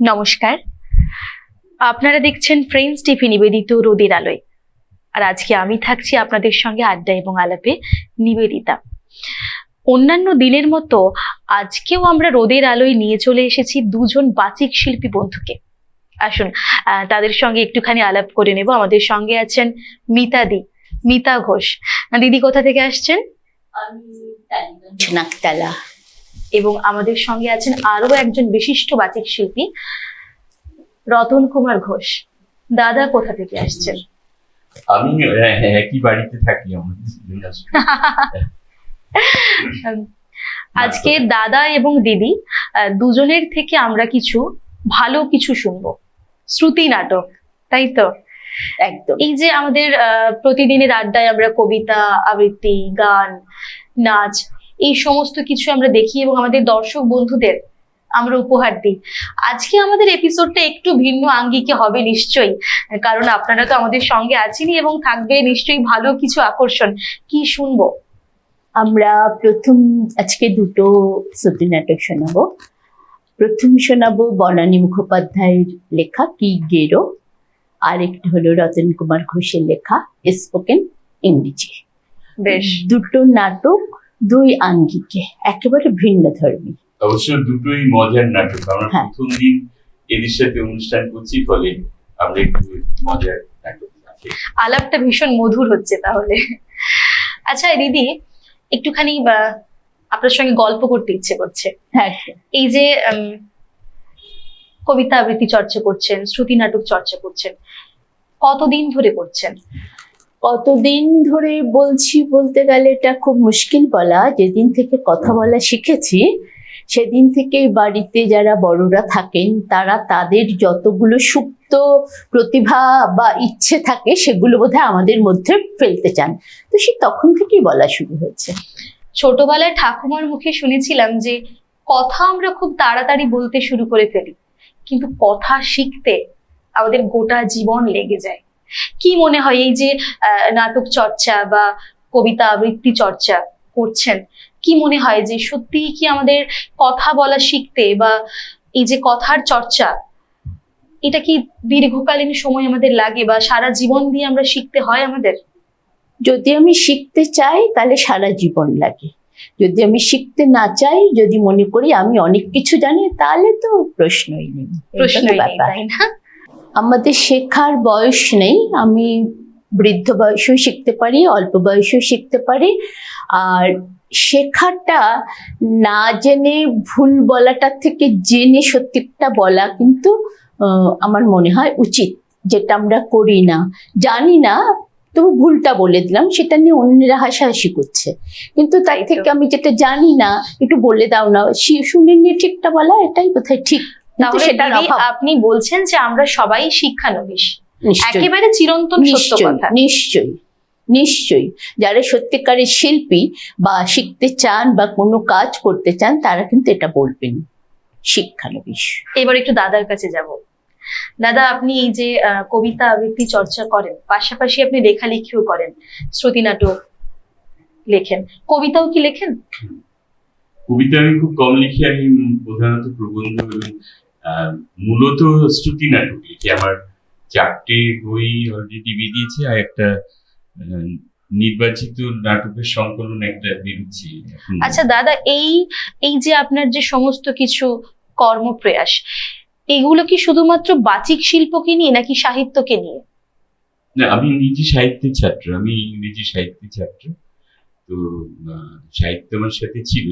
নমস্কার, আপনারা দেখছেন ফ্রেন্ডস টিভি নিবেদিত রোদের আলোয়। আর আজকে আমি থাকছি আপনাদের সঙ্গে আড্ডা এবং আলাপে নিবেদিতা। অন্যান্য দিনের মতো আজকেও আমরা রোদের আলোয় নিয়ে চলে এসেছি দুজন বাচিক শিল্পী বন্ধুকে। আসুন তাদের সঙ্গে একটুখানি আলাপ করে নেব। আমাদের সঙ্গে আছেন মিতা ঘোষ। দিদি কোথা থেকে আসছেন? নাকতলা। এবং আমাদের সঙ্গে আছেন আরো একজন বিশিষ্ট বাচিক শিল্পী রতন কুমার ঘোষ। দাদা কোথা থেকে আসছেন? আমি একই বাড়িতে থাকি। আজকে দাদা এবং দিদি দুজনের থেকে আমরা ভালো কিছু শুনবো। শ্রুতি নাটক, তাই তো? একদম। এই যে আমাদের প্রতিদিনের আড্ডায় আমরা কবিতা আবৃত্তি, গান, নাচ এই সমস্ত কিছু আমরা দেখি এবং আমাদের দর্শক বন্ধুদের আমরা উপহার দিই। আজকে আমাদের এপিসোডটা একটু ভিন্ন আঙ্গিকে হবে নিশ্চয়ই, কারণ আপনারা তো আমাদের সঙ্গে আছেনই এবং থাকবে নিশ্চয়ই ভালো কিছু আকর্ষণ। কি শুনবো? আমরা আজকে দুটো শ্রুতি নাটক শোনাবো। প্রথম শোনাবো বনানী মুখোপাধ্যায়ের লেখা কি গেরো, আর একটা হলো রতন কুমার ঘোষের লেখা স্পোকেন ইংরেজি। বেশ, দুটো নাটক দুই আঙ্গিকে, একেবারে ভিন্ন ধর্মী। অবশ্য দুটোই মজার নাটক। আমরা প্রথম দিন এদের সাথে অনুষ্ঠান করছি, ফলে আমরা একটু মজার নাটক। আলাপটা ভীষণ মধুর হচ্ছে তাহলে। আচ্ছা দিদি, একটুখানি আপনার সঙ্গে গল্প করতে ইচ্ছে করছে। হ্যাঁ, এই যে কবিতা আবৃত্তি চর্চা করছেন, শ্রুতি নাটক চর্চা করছেন, কতদিন ধরে করছেন? কতদিন ধরে বলতে গেলে এটা খুব মুশকিল বলা। যেদিন থেকে কথা বলা শিখেছি সেদিন থেকে বাড়িতে যারা বড়রা থাকেন তারা তাদের যতগুলো সুপ্ত প্রতিভা বা ইচ্ছে থাকে সেগুলো বোধহয় আমাদের মধ্যে ফেলতে চান, তো সে তখন থেকেই বলা শুরু হয়েছে। ছোটবেলায় ঠাকুমার মুখে শুনেছিলাম যে কথা আমরা খুব তাড়াতাড়ি বলতে শুরু করে ফেলি, কিন্তু কথা শিখতে আমাদের গোটা জীবন লেগে যায়। কি মনে হয় এই যে নাটক চর্চা বা কবিতা আবৃত্তি চর্চা করছেন, কি মনে হয় যে সত্যি কি আমাদের কথা বলা শিখতে বা এই যে কথার চর্চা, এটা কি দীর্ঘকালীন সময় আমাদের লাগে বা সারা জীবন দিয়ে আমরা শিখতে হয় আমাদের? যদি আমি শিখতে চাই তাহলে সারা জীবন লাগে। যদি আমি শিখতে না চাই, যদি মনে করি আমি অনেক কিছু জানি, তাহলে তো প্রশ্নই নেই। তাই না? আমাদের শেখার বয়স নেই। আমি বৃদ্ধ বয়সেও শিখতে পারি, অল্প বয়সেও শিখতে পারি। আর শেখাটা না জেনে ভুল বলাটার থেকে জেনে সত্যিটা বলা কিন্তু আমার মনে হয় উচিত। যেটা আমরা করি না, জানি না, তবু ভুলটা বলে দিলাম, সেটা নিয়ে অন্যরা হাসাহাসি করছে, কিন্তু তাই থেকে আমি যেটা জানি না একটু বলে দাও না, শুনে নিয়ে ঠিকটা বলা, এটাই বোধহয় ঠিক। আপনি বলছেন যে আমরা সবাই শিক্ষানবিশ, একেবারে চিরন্তন সত্য কথা। নিশ্চয়ই নিশ্চয়ই যারা সত্যিকারের শিল্পী বা শিখতে চান বা কোনো কাজ করতে চান তারা কিন্তু এটা বলবেন, শিক্ষানবিশ। এবার একটু দাদার কাছে যাব। দাদা, আপনি এই যে কবিতা আবৃত্তি চর্চা করেন, পাশাপাশি আপনি লেখালেখিও করেন, শ্রুতি নাটক লেখেন, কবিতাও কি লেখেন? কবিতা আমি খুব কম লিখি। আমি প্রধানত প্রবন্ধ এবং মূলত শ্রুতি নাটক লিখি। আমার 4টে বই অলরেডি বেরিয়েছে, আর একটা নির্বাচিত নাটকের সংকলন একটা বেরোচ্ছে। আচ্ছা দাদা, এই যে আপনার যে সমস্ত কিছু কর্মপ্রয়াস, এগুলো কি শুধুমাত্র বাচিক শিল্পকে নিয়ে নাকি সাহিত্যকে নিয়ে? না, আমি নিজে সাহিত্যের ছাত্র, আমি ইংরেজি সাহিত্যের ছাত্র। তো সাহিত্য আমার সাথে ছিল।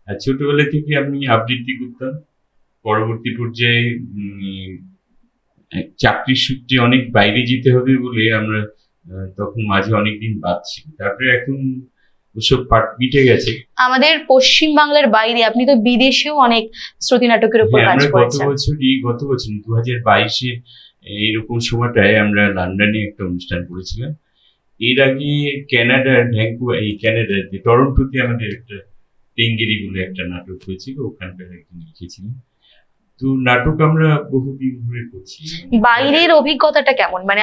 আর ছোটবেলা থেকে আমি আবৃত্তি করতাম। পরবর্তী পর্যায়ে চাকরির সূত্রে অনেক বাইরে যেতে হবে বলে আমরা তখন মাঝে অনেকদিন বাদ ছিল। তারপরে এখন ওসব পাট মিটে গেছে। আমাদের পশ্চিম বাংলার বাইরে আপনি তো বিদেশেও অনেক শ্রুতি নাটকের উপর কাজ করেছেন। গত বছর 2022-এ এরকম সময়টায় আমরা লন্ডনে একটা অনুষ্ঠান করেছিলাম। এর আগে ক্যানাডাতে টরন্টোতে আমাদের একটা টেঙ্গেরি বলে একটা নাটক হয়েছিল, ওখানকার একজন লিখেছিলেন। তো নাটক আমরা বহুদিন ধরে করছি। বাইরের অভিজ্ঞতাটা কেমন? মানে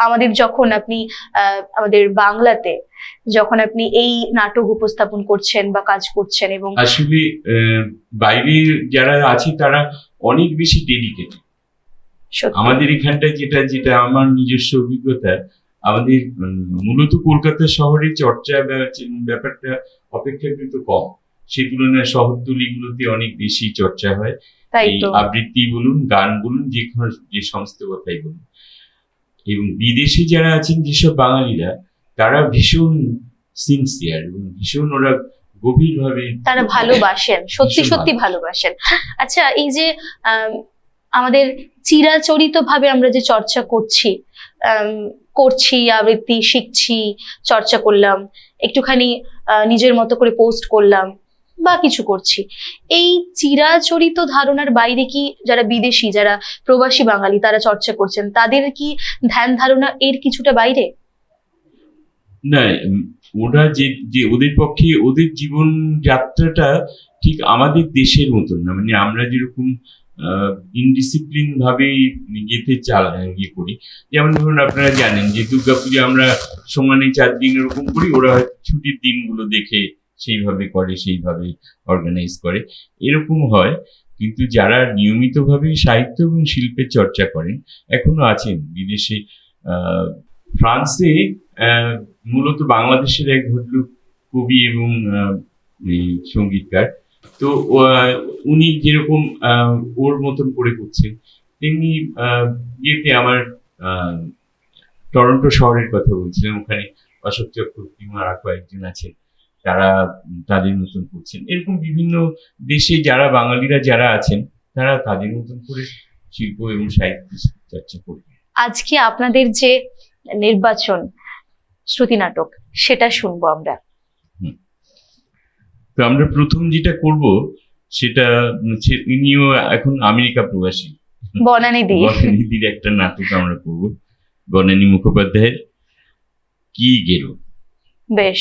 আমাদের যখন আপনি আমাদের বাংলাতে যখন আপনি এই নাটক উপস্থাপন করছেন বা কাজ করছেন, এবং আসলে বাইরে যারা আছে তারা অনেক বেশি ডেডিকেটেড। সত্যি। আমাদের এখানটায় যেটা যেটা আমার নিজস্ব অভিজ্ঞতা, আমাদের মূলত কলকাতা শহরে চর্চা ব্যাপারটা অপেক্ষাকৃত কম, সে তুলনায় শহরতলিগুলোতে অনেক বেশি চর্চা হয়। তাই এই তো। আবৃত্তি বলুন, গান বলুন, যে সমস্ত কথাই বলুন। এবং বিদেশে যারা আছেন যেসব বাঙালিরা, তারা ভীষণ সিনসিয়ার এবং ভীষণ ওরা গভীরভাবে তারা ভালোবাসেন, সত্যি ভীষণ সত্যি ভালোবাসেন। আচ্ছা, এই যে আমাদের চিরাচরিত ভাবে আমরা যে চর্চা করছি, আবৃত্তি শিখছি, চর্চা করলাম, একটুখানি নিজের মতো করে পোস্ট করলাম বা কিছু করছি, এই চিরাচরিত ধারণার বাইরে কি যারা বিদেশি, যারা প্রবাসী বাঙালি তারা চর্চা করছেন, তাদের কি ধ্যান ধারণা এর কিছুটা বাইরে? না, ওরা যে ওদের পক্ষে ওদের জীবন যাত্রাটা ঠিক আমাদের দেশের মতন না। মানে আমরা যেরকম ইনডিসিপ্লিন ভাবে ইয়ে করি, যেমন ধরুন আপনারা জানেন যে দুর্গাপূজা আমরা সমানে 4 দিন এরকম করি, ওরা হয়তো ছুটির দিনগুলো দেখে সেইভাবে করে, সেইভাবে অর্গানাইজ করে, এরকম হয়। কিন্তু যারা নিয়মিতভাবে সাহিত্য এবং শিল্পের চর্চা করেন, এখনো আছেন বিদেশে। ফ্রান্সে মূলত বাংলাদেশের এক ভদ্রলোক কবি এবং সঙ্গীতকার, তো উনি যেরকম ওর মতন করে করছেন, তেমনি ইয়েতে আমার টরন্টো শহরের কথা বলছিলাম, ওখানে অশোক চক্রবর্তী আর কয়েকজন আছেন, তারা তাদের মতন করছেন। এরকম বিভিন্ন দেশে যারা বাঙালিরা যারা আছেন, তারা তাদের মতন করে শিল্প এবং সাহিত্য চর্চা করবেন। আজকে আপনাদের যে নির্বাচন শ্রুতি নাটক, সেটা শুনবো আমরা। তো আমরা প্রথম যেটা করব সেটা হচ্ছে, ইনিও এখন আমেরিকা প্রবাসী, বনানীদি। বনানীদির একটা নাটক আমরা করব, বনানী মুখোপাধ্যায়ের কি গেরো। বেশ।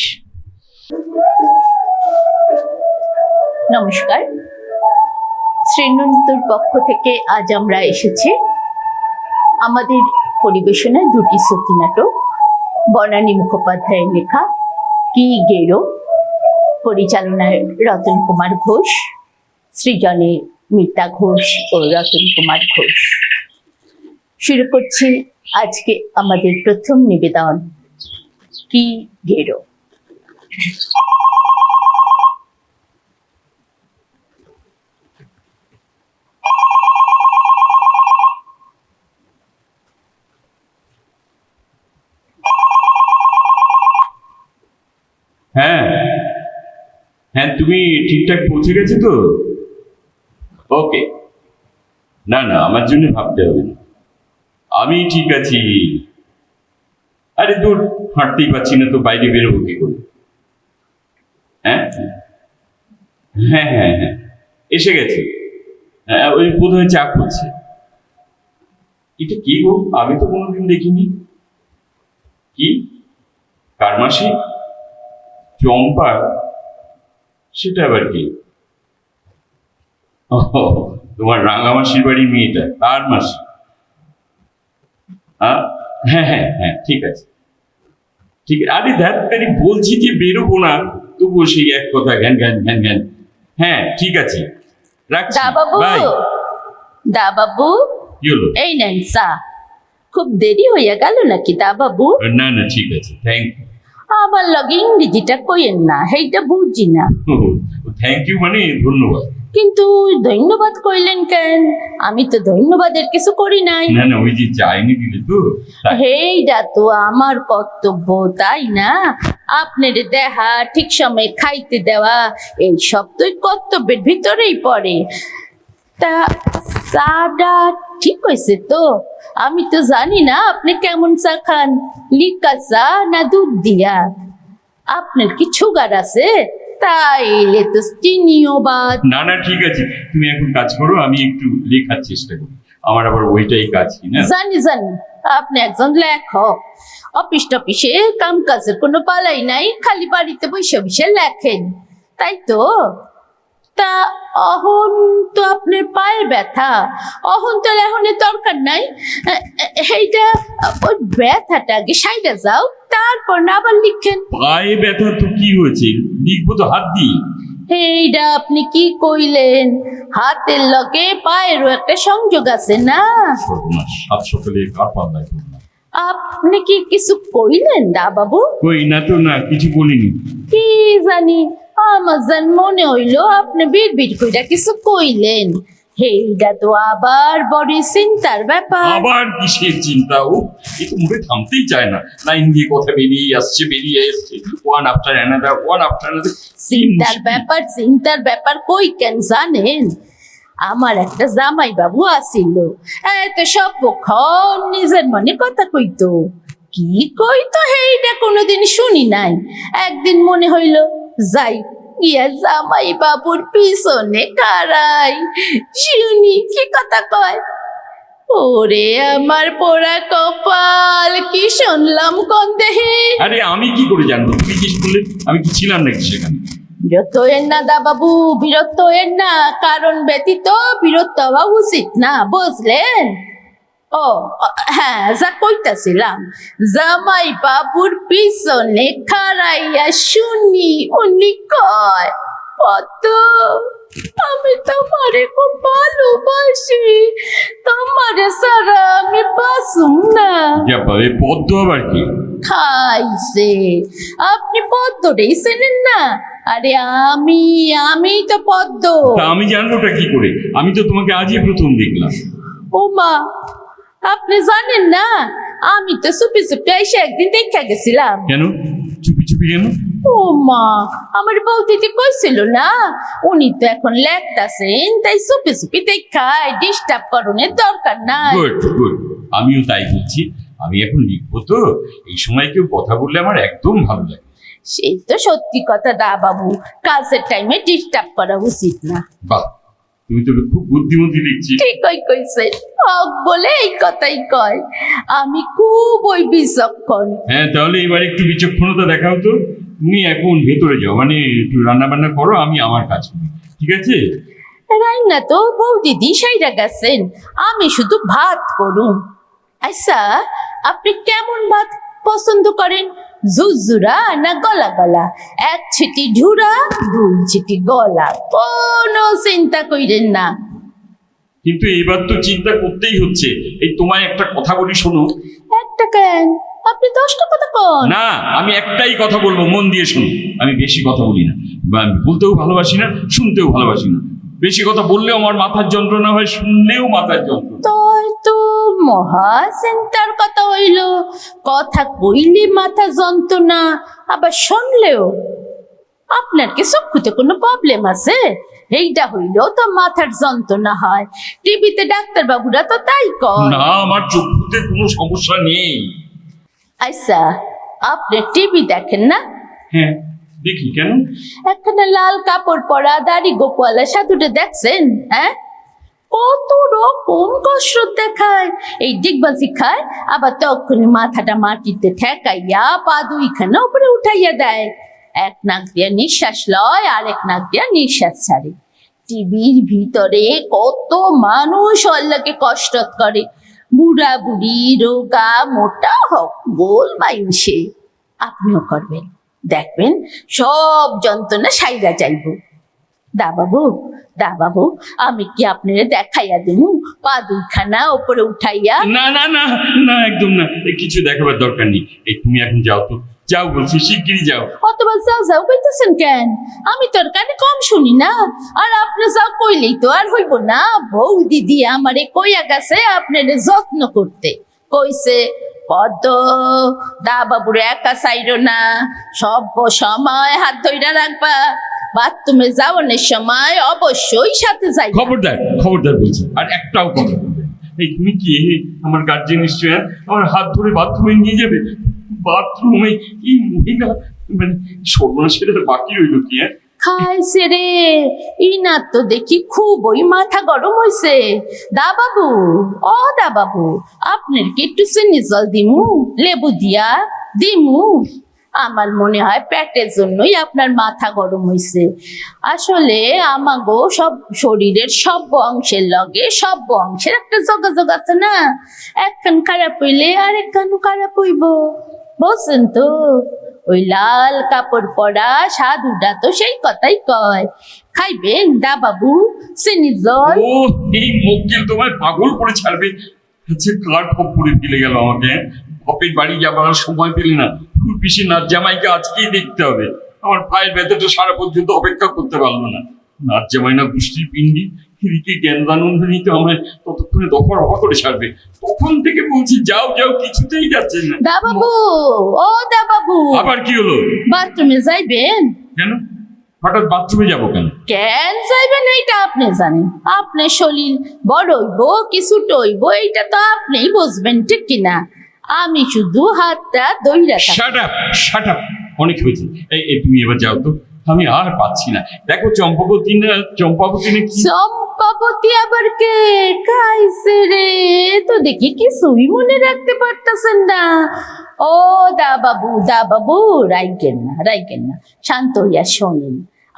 নমস্কার, শ্রীনন্দর পক্ষ থেকে আজ আমরা এসেছি। আমাদের পরিবেশনায় 2টি শ্রুতি নাটক, বনানী মুখোপাধ্যায়ের লেখা কি গেরো, পরিচালনায় রতন কুমার ঘোষ, সৃজনে মিতা ঘোষ ও রতন কুমার ঘোষ। শুরু করছি আজকে আমাদের প্রথম নিবেদন, কি গেরো। হ্যাঁ হ্যাঁ, তুমি ঠিকঠাক পৌঁছে গেছো তো? ওকে, না না, আমার জন্য ভাবতে হবে না, আমি ঠিক আছি। আরে দূর, হাঁটতেই পারছি না তো, বাইরে বেরোবো কি করে? হ্যাঁ হ্যাঁ হ্যাঁ হ্যাঁ, এসে গেছে। হ্যাঁ, ওই বোধহয় চা করছে। এটা কি গো, আমি তো কোনোদিন দেখিনি। কি, কার মাসি? চম্পা? সেটা আবার কি? তোমার রাঙামাসির বাড়ির মেয়েটা, তার মাসি? হ্যাঁ হ্যাঁ হ্যাঁ, ঠিক আছে ঠিক। আরে ধ্যাত্তারি, বলছি যে বেরোবো না, তবুও সেই এক কথা, ঘ্যান ঘ্যান ঘ্যান ঘ্যান। হ্যাঁ ঠিক আছে, রাখছি, দা বাবু, বাই। দা বাবু, কি হলো? এই নেন চা। খুব দেরি হইয়া গেল নাকি দা বাবু? না না, ঠিক আছে, থ্যাংক ইউ। আমার লগে ইংরেজিটা কইেন না, সেইটা বুঝি না। থ্যাংক ইউ মানে ধন্যবাদ। কিন্তু ধন্যবাদ কইলেন কেন? আমি তো ধন্যবাদের কিছু করি নাই। না না, ওই যে চাইনি দিলে তো, তাই। সেইটা তো আমার কর্তব্য, তাই না? আপনার দেখা, ঠিক সময়ে খাইতে দেওয়া, এই সব তো কর্তব্যের ভিতরেই পড়ে। তা চাটা ঠিক হয়েছে তো? আমি তো জানি না আপনি কেমন চা খান, লিকা চা না দুধ দিয়া। আপনার কি সুগার আছে? তাইলে তো চিনিও বাদ। না না, ঠিক আছে, তুমি এখন কাজ করো, আমি একটু লেখার চেষ্টা করি, আমার আবার ওইটাই কাজ, কি না? জানি জানি, আপনি একজন লেখক, অফিস টফিসে কাম কাজের কোনো পালাই নাই, খালি বাড়িতে বসে বসে লেখেন, তাই তো? তা অহন তো আপনার পায়ে ব্যথা, অহন তো লেখনের দরকার নাই। এইটা ওই ব্যথাটা আগে সাইডে যাও, তারপর না আবার লিখেন। পায়ে ব্যথা তো কি হয়েছে, লিখবো তো হাত দিয়ে। এইটা আপনি কি কইলেন? হাতের লগে পায়েরও একটা সংযোগ আছে না? সর্বনাশ, সাত সকালে কার পাল্লায় পড়লাম। আপনি কি কিছু কইলেন দা বাবু? কই না তো, না কিছু বলিনি। কি জানি, আমার যেন মনে হইলো আপনি বিড় কইরা কিছু কইলেন। এইটা তো আবার বড় চিন্তার ব্যাপার। আবার কিসের চিন্তা? ও এ তো মুখে থামতেই চায় না, লাইন দিয়ে কথা বেরিয়ে আসছে ওয়ান আফটার অ্যানাদার। চিন্তার ব্যাপার কই কেন জানেন? আমার একটা জামাই বাবু আসিল, এত সবক্ষণ নিজের মনে কথা কইতো। কি কইতো এইটা কোনোদিন শুনি নাই। একদিন মনে হইল যাই গিয়া জামাই বাবুর পিছনে কারাই, শুনি কি কথা কয়। ওরে আমার পোড়া কপাল, কি শুনলাম কোন দেহে। আরে আমি কি করে জানবো? তুমি কি শুনলে? আমি কি ছিলাম নাকি সেখানে? বিরক্ত হইেন না দা বাবু, বিরক্ত হইেন না। কারণ ব্যতীত বিরক্ত হওয়া উচিত না, বুঝলেন? ও হ্যাঁ, যা কইতাছিলাম, জামাই বাবুর পিছনে খাড়াইয়া শুনি উনি কয়, কত আমি তোমারে খুব ভালোবাসি, তোমারে ছাড়া আমি বাঁচুম না। পদ্ম আবার কি? খাইছে, আপনি পদ্মটাই চেনেন না? আরে আমি তো পদ্ম। তা আমি জানবোটা কি করে? আমি তো তোমাকে আজই প্রথম দেখলাম। ও মা, আপনি জানেন না? আমি তো চুপি চুপি এসে একদিন দেখা গেছিলাম। কেন চুপি চুপি কেন? ও মা, আমার বৌদিতে কইছিল না উনি তো এখন লেখতাছেন, তাই চুপি চুপি দেখায়, ডিস্টার্ব করণের দরকার নাই। গুড, আমিও তাই বলছি। আমি এখন লিখবো তো, এই সময় কেউ কথা বললে আমার একদম ভালো লাগে। সেই তো সত্যি কথা দা বাবু, কাজের টাইমে ডিস্টার্ব করা উচিত না। বাহ, তুমি তো খুব বুদ্ধিমতী লিখছি। ঠিকই কইছে, হক বলে এই কথাই কয়। আমি খুব ওই বিচক্ষণ। হ্যাঁ, তাহলে এবার একটু বিচক্ষণতা দেখাও তো। তুমি এখন ভেতরে যাও, মানে একটু রান্না বান্না করো, আমি আমার কাজ করি, ঠিক আছে? রান্না তো বৌদিদি সাইরা গেছেন, আমি শুধু ভাত করুম। আচ্ছা, আপনি কেমন ভাত পছন্দ করেন? ঝুরঝুরা না গলা গলা? এক ছিটি ঝুরা, দুই ছিটি গলা, কোনো চিন্তা কইরেন না। কিন্তু এবার তো চিন্তা করতেই হচ্ছে। এই তোমায় একটা কথা বলি, শোনো। একটা কেন, আপনি 10টা কথা কন। না, আমি একটাই কথা বলবো, মন দিয়ে শোনো। আমি বেশি কথা বলি না, বা আমি বলতেও ভালোবাসি না, শুনতেও ভালোবাসি না। বেশি কথা বললেও আমার মাথার যন্ত্রণা হয়, শুনলেও মাথার যন্ত্রণা। তো মহা চিন্তার কথা হইল। কথা কইলে মাথা যন্ত্রণা, আবার শুনলেও। আপনার কি চক্ষুতে কোনো প্রবলেম আছে? এইটা হইলেও তো মাথার যন্ত্রণা হয়। টিভিতে ডাক্তার বাবুরা তো তাই কয়। না, আমার চক্ষুতে কোনো সমস্যা নেই। আচ্ছা, আপনি টিভি দেখেন না? হ্যাঁ, দেখি। কেন? একখানা লাল কাপড় পরা দাড়ি গোপালা সাধুটা দেখছেন? হ্যাঁ, কত রকম কসরত দেখায়। এই ডিগবাজি খায়, আবার তখনই মাথাটা মাটিতে ঠেকাইয়া পা দুইখানা উপরে উঠাইয়া দেয়। এক নাক দিয়া নিঃশ্বাস লয়, আরেক নাক দিয়া নিঃশ্বাস ছাড়ে। টিভির ভিতরে কত মানুষ অল্লাহকে কসরত করে, বুড়া বুড়ি, রোগা মোটা, হক গোল মাইনসে। আপনিও করবেন, দেখবেন সব যন্ত্রণা সাইরা যাইব। দা বাবু, আমি কি আপনারে দেখাইয়া দেবো পা দুইখানা উপরে উঠাইয়া? না না না না, একদম না, কিছু দেখাবার দরকার নেই। এই তুমি এখন যাও তো, যাও বলছি, শিগগিরই যাও। অতবার যাও কইতেছেন কেন? আমি তোর কানে কম শুনি না? আর আপনি যাও কইলেই তো আর হইব না। বউ দিদি আমারে কইয়া গেছে আপনারে যত্ন করতে। কইছে, পদ্ম, দা বাবুরে একা চাইরো না, সব সময় হাত ধইরা রাখবা, বাথরুমে যাওয়ানোর সময় অবশ্যই সাথে যাই। খবরদার বলছি, আর একটাও কথা বলবে। এই তুমি কি আমার গার্জেন নিশ্চয়? আমার হাত ধরে বাথরুমে নিয়ে যাবে? বাথরুমে এই মহিলা, মানে সর্বনাশের বাকি রইল কি? খাইছে রে, ইনা তো দেখি খুবই মাথা গরম হইছে। দা বাবু, আপনার কি একটু চিনি জল দিমু, লেবু দিয়া দিমু? আমার মনে হয় পেটের জন্যই আপনার মাথা গরম হইছে। আসলে আমাগো সব শরীরের সব অংশের লগে সব অংশের একটা যোগাযোগ আছে না। একখান খারাপ হইলে আরেক খান খারাপ হইব, বলছেন তো, ওই লাল কাপড় পরা সাধুটা তো সেই কথাই কয়, খাইবেন দা বাবু চিনি জল? ও, এই মক্কেল তোমায় পাগল করে ছাড়বে। আচ্ছা, কার খপ্পরে ফেলে গেল আমাকে। বাপের বাড়ি যাবার আর সময় পেলে না, পিসি নাচ জামাইকে আজকেই দেখতে হবে। আমার পায়ের ব্যথাটা সারা পর্যন্ত অপেক্ষা করতে পারলো না। নাচ জামাই না গোষ্ঠীর পিন্ডি, এদিকে জ্ঞানদানন্দনী তো আমায় ততক্ষণে দফা রফা করে ছাড়বে। তখন থেকে বলছি যাও যাও, কিছুতেই যাচ্ছে না। দা বাবু, ও দা বাবু, আবার কি হলো? বাথরুমে যাইবেন? কেন হঠাৎ বাথরুমে যাবো কেন? কেন যাইবেন এইটা আপনি জানেন। আপনার শরীর বড় হইব কি ছোট হইব এইটা তো আপনিই বুঝবেন, ঠিক কিনা? আমি শুধু হাতটা দইরা থাকি। শাট আপ, অনেক হয়েছে। এই তুমি এবার যাও তো, আমি আর পাচ্ছি না। দেখো চম্পাবতী না কি? চম্পাবতী আবার কে খাইছে রে? তো দেখি কিছুই মনে রাখতে পারতেছেন না। ও দা বাবু, রাইগেন না, শান্ত হইয়া শোনেন।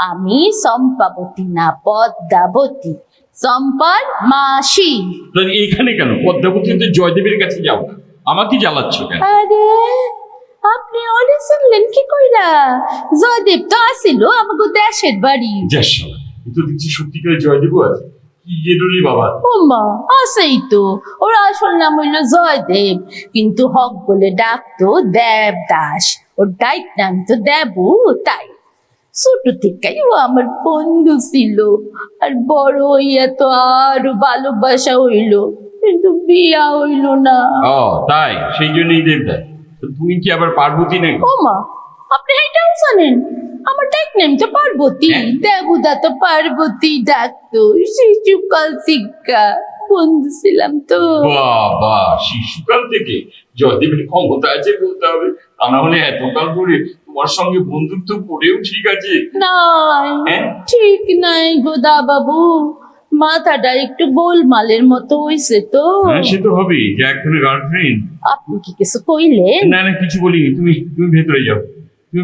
আমি চম্পাবতী না, পদ্মাবতী, চম্পার মাসি। তাহলে এখানে কেন? পদ্মাবতীতে জয়দেবের কাছে যাও না, আমাকে জ্বালাচ্ছ কেন? আরে আপনি ওরে শুনলেন কি কইরা? জয়দেব তো আসিল আমাকে দেশের বাড়ি। যাস, তো দেখছি সত্যিকারে জয়দেবও আছে। কি জেরুরি বাবা। ওমা, আছেই তো। ওর আসল নাম হইল জয়দেব, কিন্তু হক বলে ডাকতো দেবদাস। ওর ডাইক নাম তো দেবু। তাই ছোট থেকেই ও আমার বন্ধু ছিল, আর বড় হইয়া তো আরো ভালোবাসা হইল, কিন্তু বিয়া হইল না। ও তাই, সেই জন্যই দেবদাস। তো তুমি কি আবার পার্বতী নাকি? ওমা, আপনি এইটাও জানেন? আমার ডাক নেম তো পার্বতী। দেবুদা তো পার্বতী ডাকতো শিশুকাল শিক্ষা। বন্ধু ছিলাম তো। বাবা, শিশুকাল থেকে জয়দেবের ক্ষমতা আছে বলতে হবে। তা না হলে এতকাল ধরে তোমার সঙ্গে বন্ধুত্ব করেও ঠিক আছে। নাই, হ্যাঁ? ঠিক নাই গো দা বাবু, মাথাটা একটু গোলমালের মতো হইছে তো। হ্যাঁ, সে তো হবেই, যে এখন গার্লফ্রেন্ড। আপনি কি কিছু কইলেন? না কিছু বলিনি। তুমি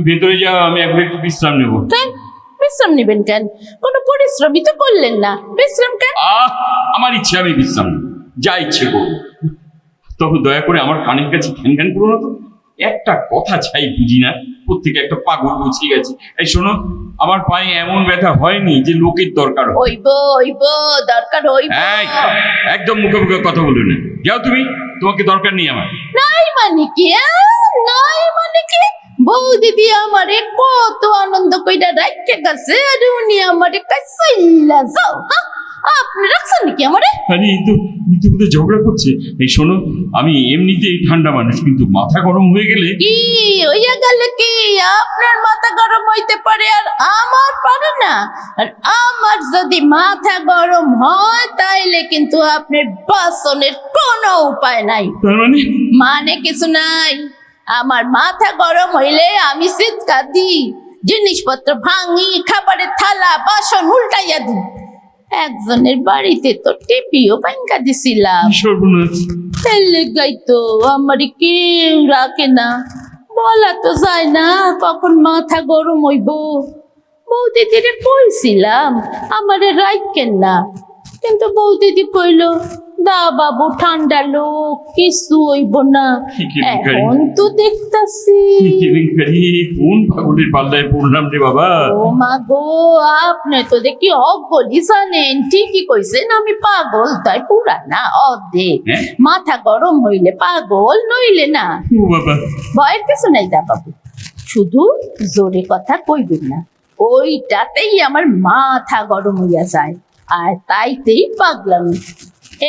ভেতরে যাও, আমি এখন একটু বিশ্রাম নেবো। কেন বিশ্রাম নিবেন? কেন কোনো পরিশ্রমই তো করলেন না, বিশ্রাম কেন? আমার ইচ্ছে, আমি বিশ্রাম নেব, যা ইচ্ছে করবো। তবে দয়া করে আমার কানের কাছে ঘ্যান ঘ্যান করো না তো। একটা কথা ছাই বুঝি না, প্রত্যেকে একটা পাগল গুছিয়ে গেছে। এই শোনো, আমার পায়ে এমন ব্যথা হয়নি যে লোকের দরকার হয়। হইব দরকার হইব। এই, একদম মুখে মুখে কথা বলো না। যাও তুমি, তোমাকে দরকার নেই আমার। নাই মানে কি? নাই মানে কি? বউ দিদি আমারে কত আনন্দ কইরা রাখতে গেছে, আর উনি আমারে কাইসাইলা যাও। আপনি রাখছেন নাকি আমারে? আরে এই তো বোধহয় ঝগড়া করছে। এই শোনো, আমি এমনিতেই ঠান্ডা মানুষ, কিন্তু মাথা গরম হয়ে গেলে। কি হইয়া গেল কি? আপনার মাথা গরম হইতে পারে আর আমার পারে না। আর আমার যদি মাথা গরম হয় তাইলে কিন্তু আপনার বাসনের কোনো উপায় নাই। তার মানে কিছু নাই। আমার মাথা গরম হইলে আমি চিৎকার দিই, জিনিসপত্র ভাঙি, খাবারের থালা বাসন উল্টাইয়া দিই। একজনের বাড়িতে তো টেপিও ভাঙ্গা দিছিলাম। সর্বনাশ। গাই তো আমার কেউ রাখে না, বলা তো যায় না কখন মাথা গরম হইব। বৌদিদিরে কইছিলাম আমারে রাখেন না, কিন্তু বৌদিদি কইল দা বাবু ঠান্ডা লোক, কিছু হইব না। এখন তো দেখতাছি। কোন পাগলের পাল্লায় পড়লাম রে বাবা। ও মা গো, আপনি তো দেখি অজ্ঞলি জানেন। ঠিকই কইছেন, আমি পাগল তাই পুরা না অর্ধেক। মাথা গরম হইলে পাগল, নইলে না। ও বাবা, ভয়ের কিছু নাই দা বাবু, শুধু জোরে কথা কইবেন না, ওইটাতেই আমার মাথা গরম হইয়া যায়, আর তাইতেই পাগলামি।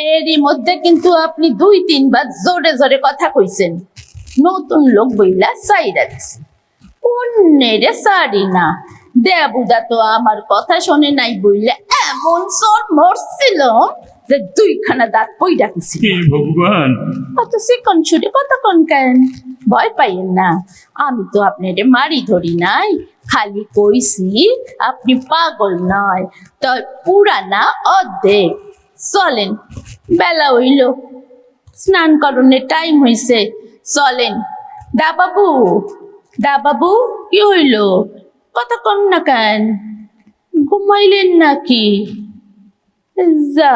এরই মধ্যে কিন্তু আপনি 2-3 বার জোরে জোরে কথা কইছেন। নতুন লোক বইলা চাইরা দিছে, অন্যেরে সারি না। দেবুদা তো আমার কথা শোনে নাই বইলে এমন চোট মরছিল যে 2খানা দাঁত পইড়া গেছে। ভগবান, অত চিকন ছুটে কতক্ষণ কেন? ভয় পাইয়েন না, আমি তো আপনারে মারি ধরি নাই, খালি কইছি আপনি পাগল নয়, তয় পুরা না অর্ধেক। চলেন, বেলা হইল, স্নান করণের টাইম হইছে, চলেন। দা বাবু কি হইল? কথা কন না কেন? ঘুমাইলেন নাকি? যা,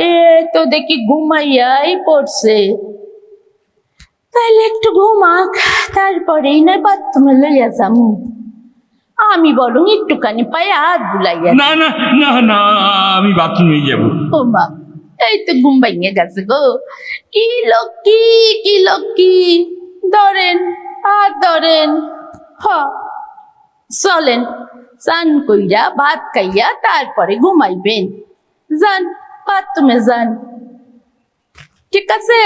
এ তো দেখি ঘুমাইয়াই পড়ছে। তাহলে একটু ঘুমাক, তারপরেই নয় বাথরুমে লইয়া যামু। আমি বরং একটুখানি পায়ে হাত বুলাইয়া। না না না না, আমি বাথরুমে যাব। ও মা, এই তো ঘুম ভাঙিয়ে গেছে গো। কি লক্ষ্মী, কি লক্ষ্মী। ধরেন, হাত ধরেন। হ, চলেন, স্নান কইরা ভাত খাইয়া তারপরে ঘুমাইবেন। যান, বাথরুমে যান। ঠিক আছে,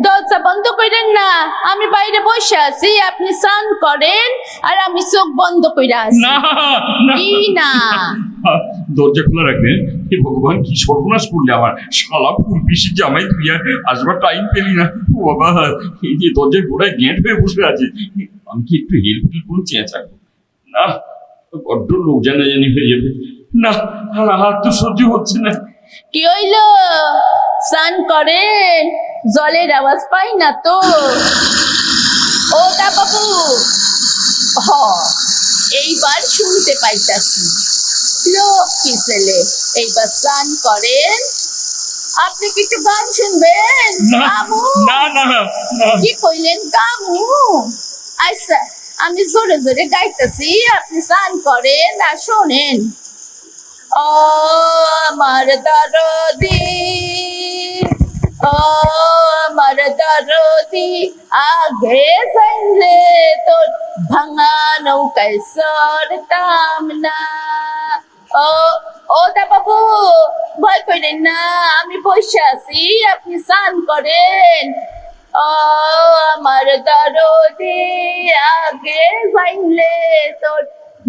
দরজা বন্ধ করেন না, আমি বাইরে বসে আছি, আপনি স্নান করেন আর আমি চোখ বন্ধ কইরা আছি। না না কি না? দরজা খোলা রাখবেন। হে ভগবান, কি সর্বনাশ করলে আমার। শালা ফুল পিসি জামাই, তুই আর আসবার টাইম পেলি না। ও বাবা, এই যে দরজার গোড়ায় গেঁট হয়ে বসে আছে, আমি কি একটু হেল্প করে চেঁচাবো? না, বড্ড লোক জানাজানি হয়ে যাবে। না, হাত তো সহ্য হচ্ছে না। কি হইলো? স্নান করেন, জলের আওয়াজ পাই না তো। ও দা বাবু, হ, এইবার শুনতে পাইতাছি। লক্ষ্মী ছেলে, এইবার স্নান করেন। আপনি কি একটু গান শুনবেন? না গামু? না না না। কি কইলেন গামু? আচ্ছা, আমি জোরে জোরে গাইতেছি, আপনি স্নান করেন আর শোনেন। ও আমার দরদি, ও আমার দরদি, আগে যাইলে তোর ভাঙা নৌকায় সরতাম না। ও ও দা বাবু, ভয় করেন না, আমি বসে আছি, আপনি স্নান করেন। ও আমার দরদি, আগে যাইলে তোর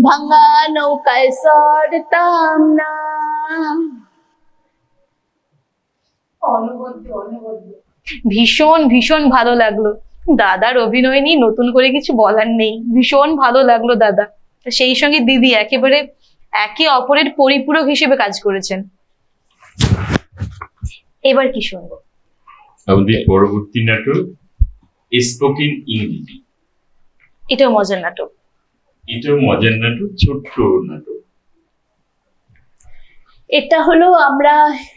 ভাঙা নৌকায় সরতাম না। ভীষণ ভীষণ ভালো লাগলো দাদার অভিনয় নিয়ে। নতুন করে কিছু বলার নেই, ভীষণ ভালো লাগলো দাদা। সেই সঙ্গে দিদি একেবারে একে অপরের পরিপূরক হিসেবে কাজ করেছেন। এবার কি শুনবো? আমাদের পরবর্তী নাটক স্পোকেন ইংরেজি। এটাও মজার নাটক। এটাও মজার নাটক, ছোট্ট নাটক। এটা হলো আমরা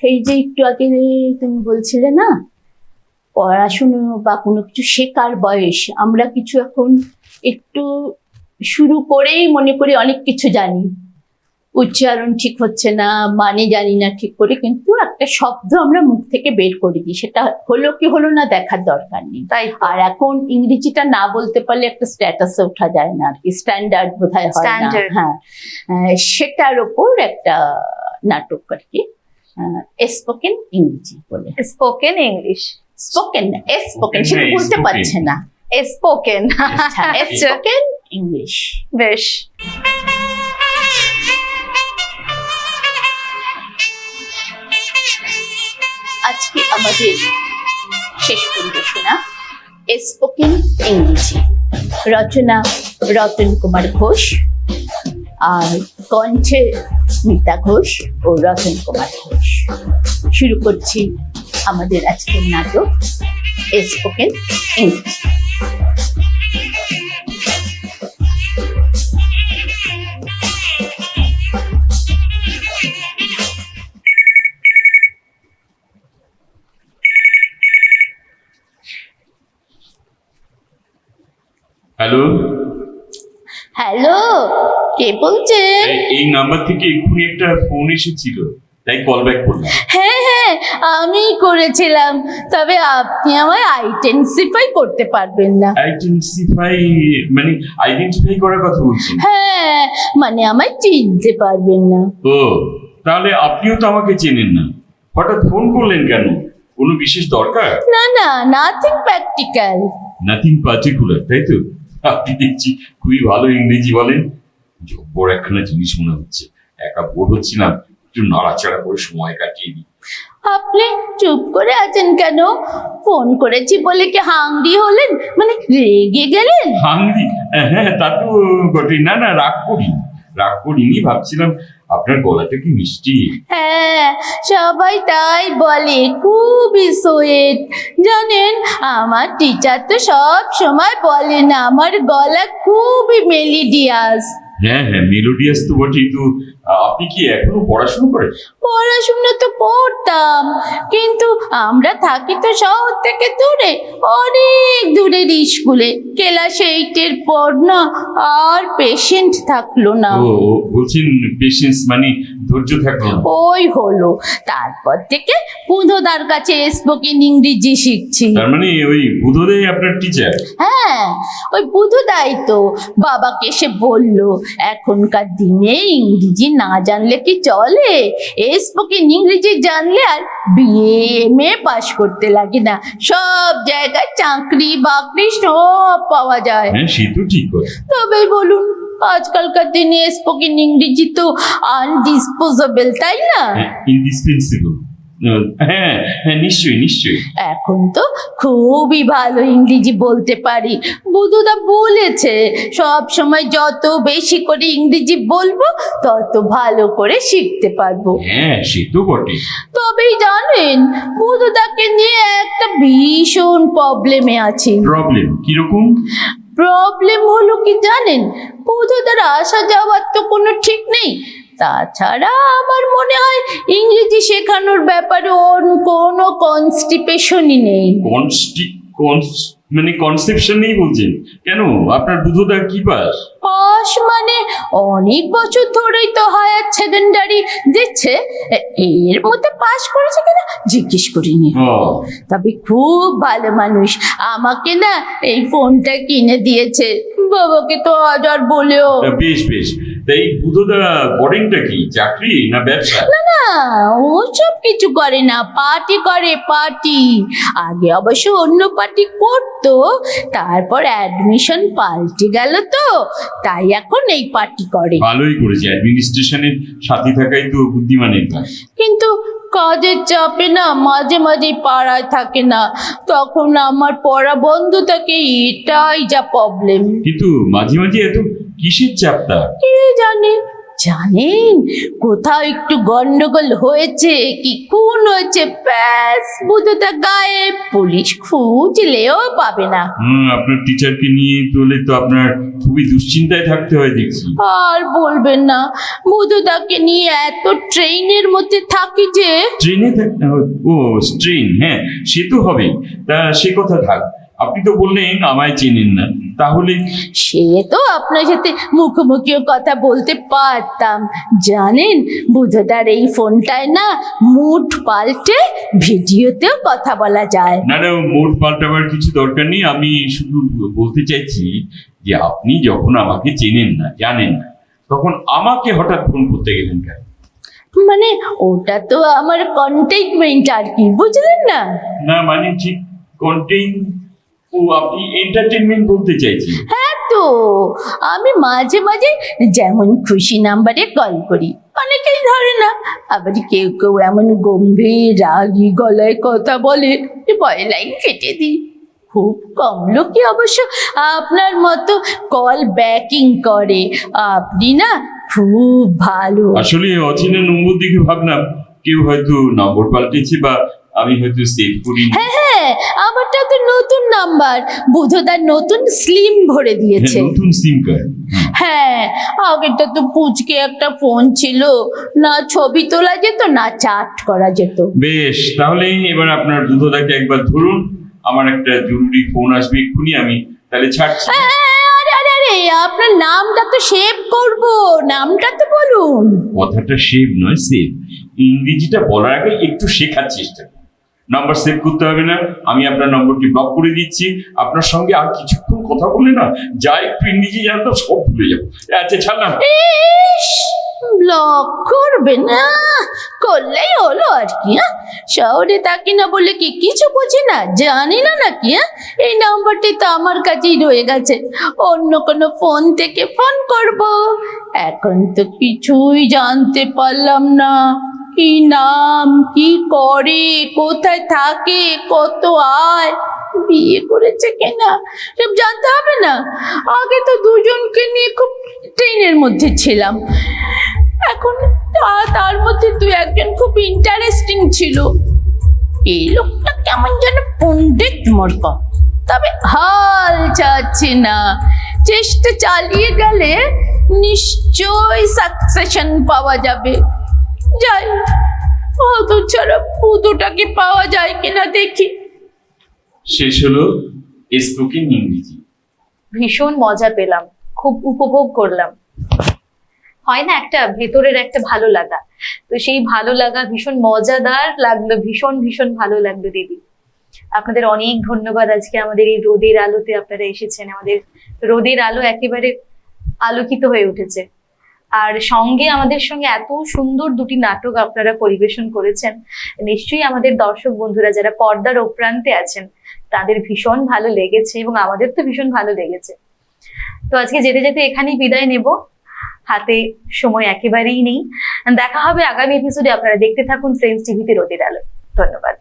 এই যে একটু আগে তুমি বলছিলে না, পড়াশুনো বা কোনো কিছু শেখার বয়স, আমরা কিছু এখন একটু শুরু করেই মনে করি অনেক কিছু জানি, উচ্চারণ ঠিক হচ্ছে না, মানে জানি না ঠিক করে, কিন্তু একটা শব্দ আমরা মুখ থেকে বের করে দিই, সেটা হলো কি হলো না দেখার দরকার নেই। তাই আর এখন ইংরেজিটা না বলতে পারলে একটা স্ট্যাটাসে ওঠা যায় না আর কি, স্ট্যান্ডার্ড বোধহয় হয় না। Standard। হ্যাঁ, সেটার ওপর একটা নাটক আর কি, স্পোকেন ইংরেজি বলে। Spoken English. স্পোকেন, স্পোকেন সেটা বলতে পারছে না। স্পোকেন। Spoken English. বেশ। আজকে আমাদের শেষ পরিবেশনা স্পোকেন ইংরেজি, রচনা রতন কুমার ঘোষ আর কণ্ঠে মিতা ঘোষ ও রতন কুমার ঘোষ। শুরু করছি আমাদের আজকের নাটক স্পোকেন ইংরেজি। হ্যালো হ্যালো, কে বলছেন? এই নাম্বার থেকে এক্ষুনি একটা ফোন এসেছিল, তাই কল ব্যাক করলাম। হ্যাঁ হ্যাঁ, আমি করেছিলাম, তবে আপনি আমায় আইডেন্টিফাই করতে পারবেন না। আইডেন্টিফাই মানে আইডেন্টিফাই করার কথা বলছেন? হ্যাঁ, মানে আমায় চিনতে পারবেন না। ও, তাহলে আপনিও তো আমাকে চেনেন না, হঠাৎ ফোন করলেন কেন? কোনো বিশেষ দরকার? না না, নাথিং প্র্যাকটিক্যাল। নাথিং পার্টিকুলার, তাই তো? আপনি দেখছি খুবই ভালো ইংরেজি বলেন। জব্বর একখানা জিনিস মনে হচ্ছে, একা বোর হচ্ছিলাম, একটু নাড়াচাড়া করে সময় কাটিয়ে দিই। আপনি চুপ করে আছেন কেন? ফোন করেছি বলে কি হাংরি হলেন, মানে রেগে গেলেন? হাংরি? হ্যাঁ, তা তো বটে। না না, রাগ করিনি, ভাবছিলাম আপনার গলাটা কি মিষ্টি। হ্যাঁ, সবাই তাই বলে, খুবই সুইট। জানেন, আমার টিচার তো সব সময় বলেন আমার গলা খুবই মেলিডিয়াস। হ্যাঁ হ্যাঁ, মেলোডিয়াস তো বটেই। তো আপনি কি এখনো পড়াশোনা করেন? পড়াশোনা তো করতাম, কিন্তু আমরা থাকি তো শহর থেকে দূরে, অনেক দূরের স্কুলে। ক্লাস 8-এর পর না আর পেশেন্ট থাকলো না। ও বলছেন পেশেন্স মানে ধৈর্য থাকলো না। ওই হলো, তারপর থেকে বুধদার কাছে স্পোকেন ইংরেজি শিখছি। তার মানে ওই বুধোদয় আপনার টিচার? হ্যাঁ, ওই বুধদাই তো বাবাকে এসে বলল, এখনকার দিনে ইংরেজি না জানলে কি চলে? স্পোকেন ইংরেজি জানলে আর BA পাস করতে লাগে না, সব জায়গায় চাকরি বাকরি সব পাওয়া যায়। হ্যাঁ সে তো ঠিক কথা। তবে বলুন, আজকালকার দিনে স্পোকেন ইংরেজি তো আনডিসপোজেবল, তাই না? ইন্ডিসপেন্সিবল। হ্যাঁ হ্যাঁ, নিশ্চয়ই নিশ্চয়ই। এখন তো খুবই ভালো ইংরেজি বলতে পারি। বুধুদা বলেছে সব সময় যত বেশি করে ইংরেজি বলবো তত ভালো করে শিখতে পারবো। হ্যাঁ সে তো বটে। তবেই জানেন, বুধুদাকে নিয়ে একটা ভীষণ প্রবলেমে আছি। প্রবলেম কিরকম? প্রবলেম হলো কি জানেন, বুধুদার আসা যাওয়ার তো কোনো ঠিক নেই। তাছাড়া আমার মনে হয় ইংরেজি শেখানোর ব্যাপারে ওর কোনো কনস্টিপেশনই নেই। মানে কনসেপশন নেই বলছেন? কেন, আপনার বুধোদা কি পাস? পাস মানে অনেক বছর ধরেই তো হায়ার সেকেন্ডারি দিচ্ছে, এর মধ্যে পাস করেছে কিনা জিজ্ঞেস করিনি। ও তবে খুব ভালো মানুষ, আমাকে না এই ফোনটা কিনে দিয়েছে, বাবাকে তো হাজার বলেও। বেশ বেশ। তাই বুধোদা বোর্ডিংটা কি, চাকরি না ব্যবসা? না, ও সব কিছু করে না, পার্টি করে, পার্টি। আগে অবশ্য অন্য পার্টি করতো, তারপর অ্যাডমিশন পাল্টে গেল তো, তাই এখন এই পার্টি করে। ভালোই করেছে, অ্যাডমিনিস্ট্রেশনের সাথে থাকাই তো বুদ্ধিমানের কাজ। কিন্তু কাজের চাপে না মাঝে মাঝে পাড়ায় থাকে না, তখন আমার পড়া বন্ধ থাকে, এটাই যা প্রবলেম। কিন্তু মাঝে মাঝে এত কিসের চাপটা? কে জানে, জানেন কোথাও একটু গন্ডগোল হয়েছে কি খুন হয়েছে, ব্যাস বুধুদা গায়েব, পুলিশ খুঁজলেও পাবে না। আপনার টিচারকে নিয়ে তোলে তো আপনার খুবই দুশ্চিন্তায় থাকতে হয় দেখছি। আর বলবেন না, বুধুদাকে নিয়ে এত ট্রেনের মধ্যে থাকি যে। ট্রেনে ও ট্রেন, হ্যাঁ সে তো হবে। তা সে কথা থাক, আপনি তো বললেন আমায় চেনেন না, তাহলে? সে তো আপনার সাথে মুখোমুখিও কথা বলতে পারতাম। জানেন, বুধদার এই ফোনটায় না মুড পাল্টে ভিডিওতেও কথা বলা যায়। না না, মোট পাল্টাবার কিছু দরকার নেই। আমি শুধু বলতে চাইছি যে আপনি যখন আমাকে চেনেন না, জানেন না, তখন আমাকে হঠাৎ ফোন করতে গেলেন কেন? মানে ওটা তো আমার কন্টেইনমেন্ট আর কি, বুঝলেন না? না মানে ঠিক কন্টেইন, ও আপনি এন্টারটেনমেন্ট বলতে চাইছেন? হ্যাঁ, তো আমি মাঝে মাঝে যেমন খুশি নাম্বারে কল করি, অনেকেই ধরে না, আবার কেউ কেউ এমন গম্ভীর রাগী গলায় কথা বলে যে ভয়ে লাইন কেটে দিই। খুব কম লোকই অবশ্য আপনার মতো কল ব্যাকিং করে, আপনি না খুব ভালো। আসলে অচেনা নম্বর দেখে ভাবলাম কেউ হয়তো নম্বর পাল্টেছে, বা আমি হয়তো সেভ করিনি। হ্যাঁ, আমারটা তো নতুন নাম্বার, বুধদার নতুন স্লিম ভরে দিয়েছে। নতুন সিম কার্ড? হ্যাঁ, আগেরটা তো পুচকে একটা ফোন ছিল, না ছবি তোলা যেত না চাট করা যেত। বেশ, তাহলে এবার আপনার বুধদাকে একবার ধরুন, আমার একটা জরুরি ফোন আসবে এক্ষুনি, আমি তাহলে ছাড়ছি। আরে আরে আরে, আপনার নামটা তো সেভ করব, নামটা তো বলুন। কথাটা সেভ নয়, সেভ। ইংরেজিটা বলার আগে একটু শেখার চেষ্টা করুন। নাম্বার সেভ করতে হবে না, আমি আপনার নম্বরটি ব্লক করে দিচ্ছি। আপনার সঙ্গে আর কিছুক্ষণ কথা বলে না, যা একটু ইংরেজি জানতাম সব ভুলে যাবো। আচ্ছা ছাড়লাম। ইস, ব্লক করবে না, করলেই হলো আর কি। শহরে থাকি না বলে কি কিছু বুঝি না, জানি না নাকি? এই নাম্বারটি তো আমার কাছেই রয়ে গেছে, অন্য কোনো ফোন থেকে ফোন করব। এখন তো কিছুই জানতে পারলাম না, কি নাম, কি করে, কোথায় থাকে, কত আয়, বিয়ে করেছে কিনা, সব জানতে হবে না? আগে তো দুজনকে নিয়ে খুব ট্রেনের মধ্যে ছিলাম, এখন তার মধ্যে দু একজন খুব ইন্টারেস্টিং ছিল। এই লোকটা কেমন যেন পণ্ডিত মর্ক, তবে হাল ছাড়ছে না, চেষ্টা চালিয়ে গেলে নিশ্চয়ই সাকসেশন পাওয়া যাবে। যাই, অত ছাড়া পুতুটাকে পাওয়া যায় কিনা দেখি। শেষ হলো স্পোকেন ইংরেজি। ভীষণ মজা পেলাম, খুব উপভোগ করলাম। হয় না একটা ভেতরের একটা ভালো লাগা, তো সেই ভালো লাগা ভীষণ মজাদার লাগলো, ভীষণ ভীষণ ভালো লাগলো দিদি। আপনাদের অনেক ধন্যবাদ, আজকে আমাদের এই রোদের আলোতে আপনারা এসেছেন, আমাদের রোদের আলো একেবারে আলোকিত হয়ে উঠেছে। আর সঙ্গে আমাদের সঙ্গে এত সুন্দর দুটি নাটক আপনারা পরিবেশন করেছেন, নিশ্চয়ই আমাদের দর্শক বন্ধুরা যারা পর্দার ও প্রান্তে আছেন তাদের ভীষণ ভালো লেগেছে এবং আমাদের তো ভীষণ ভালো লেগেছে। তো আজকে যেতে যেতে এখানেই বিদায় নেব, হাতে সময় একেবারেই নেই। দেখা হবে আগামী এপিসোডে, আপনারা দেখতে থাকুন ফ্রেন্ডস টিভিতে রোদের আলো। ধন্যবাদ।